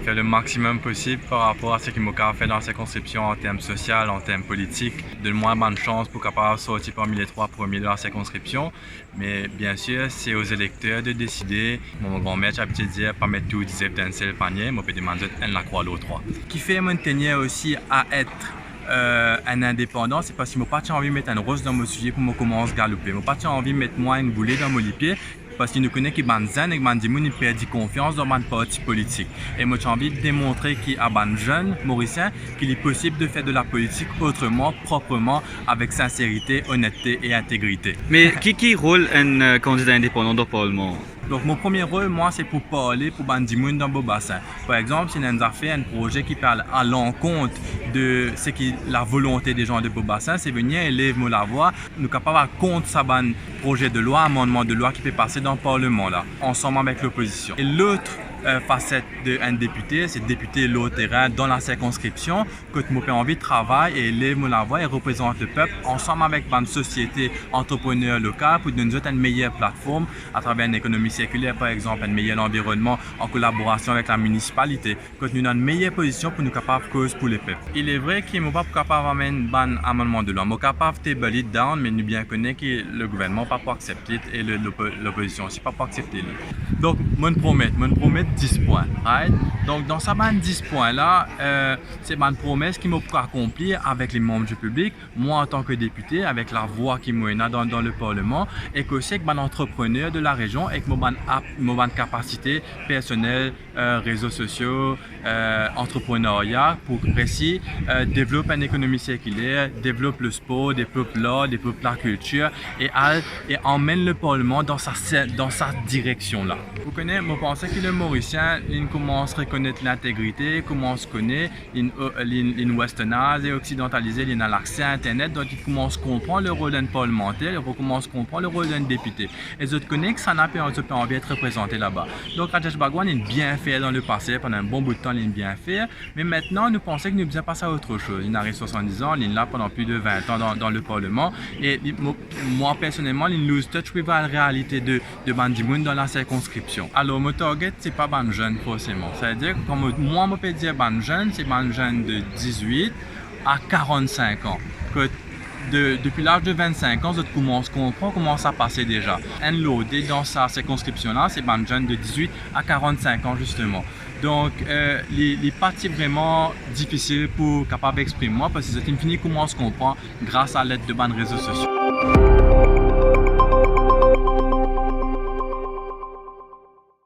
faire le maximum possible par rapport à ce que Moka a fait dans la circonscription en termes sociaux, en termes politiques, de moins bonne chance pour capable sortir parmi les 3 premiers de la circonscription. Mais bien sûr, c'est aux électeurs de décider. Mon grand-mère a pu dire pas mettre tout 10 dans un seul panier, mais peut demander un la croix l'autre 3. Qui fait me tenir aussi à être un indépendant, c'est parce que je n'ai pas envie de mettre un rose dans mon sujet pour me commencer à galoper. Je n'ai pas envie de mettre moi une boulée dans mon pied parce qu'il nous connaît qui ban zen et ban dimoun il perd confiance dans mon parti politique. Et moi j'ai envie de démontrer qu'il a ban jeune mauricien qu'il est possible de faire de la politique autrement, proprement, avec sincérité, honnêteté et intégrité. Mais qui rôle un candidat indépendant dans le Parlement? Donc mon premier rôle, moi, c'est pour parler pour Bandimoun dans Beaubassin. Par exemple, si nous avons fait un projet qui parle à l'encontre de ce qui la volonté des gens de Beaubassin, c'est venir élève la voix, nous capables contre ça projet de loi, amendement de loi qui peut passer dans le Parlement là, ensemble avec l'opposition. Et l'autre facette d'un député, c'est député l'autre terrain dans la circonscription, que nous avons envie de travailler et élève la voix et représente le peuple ensemble avec une société entrepreneur local pour nous donner une meilleure plateforme à travers une économie circulaire par exemple, un meilleur environnement en collaboration avec la municipalité, que nous avons une meilleure position pour nous capables de cause pour les peuples. Il est vrai qu'il n'est pas capable d'amener un amendement de loi, il est capable de table it down, mais nous bien connaissons que le gouvernement ne peut pas accepter et l'opposition aussi ne peut pas accepter. Donc, je promets 10 points. Right? Donc, dans ces 10 points-là, c'est une promesse qui m'a accompli avec les membres du public, moi en tant que député, avec la voix qui m'a dans le Parlement, et que c'est que entrepreneur de la région et que mon capacité personnelle, réseaux sociaux, entrepreneuriat pour réussir développer une économie circulaire, développer le sport, développer l'art, développer la culture et emmène le Parlement dans sa direction-là. Vous connaissez, je pense que le Mauricien, il commence à reconnaître l'intégrité, commence à connaître, il westernise et occidentaliser, il a l'accès à Internet, donc il commence à comprendre le rôle d'un parlementaire, il commence à comprendre le rôle d'un député. Et je connais que ça n'a pas envie d'être représenté là-bas. Donc Rajesh Bhagwan, il a bien fait dans le passé, pendant un bon bout de temps, il a bien fait, mais maintenant nous pensons que nous devons passer à autre chose. Il arrive 70 ans, il est là pendant plus de 20 ans dans le Parlement, et moi personnellement, il lose touch with la réalité de Bandimoun dans la circonscription. Alors mon target, c'est pas ban jeune forcément. C'est-à-dire que moi, je peux dire ban jeune, c'est ban jeune de 18 à 45 ans. Que depuis l'âge de 25 ans, je commence à comprendre comment ça passait déjà. Un loadé dans sa circonscription-là, c'est ban jeune de 18 à 45 ans justement. Donc, les parties vraiment difficiles pour capable d'exprimer moi parce que c'est fini comment on se comprend grâce à l'aide de ban réseaux sociaux.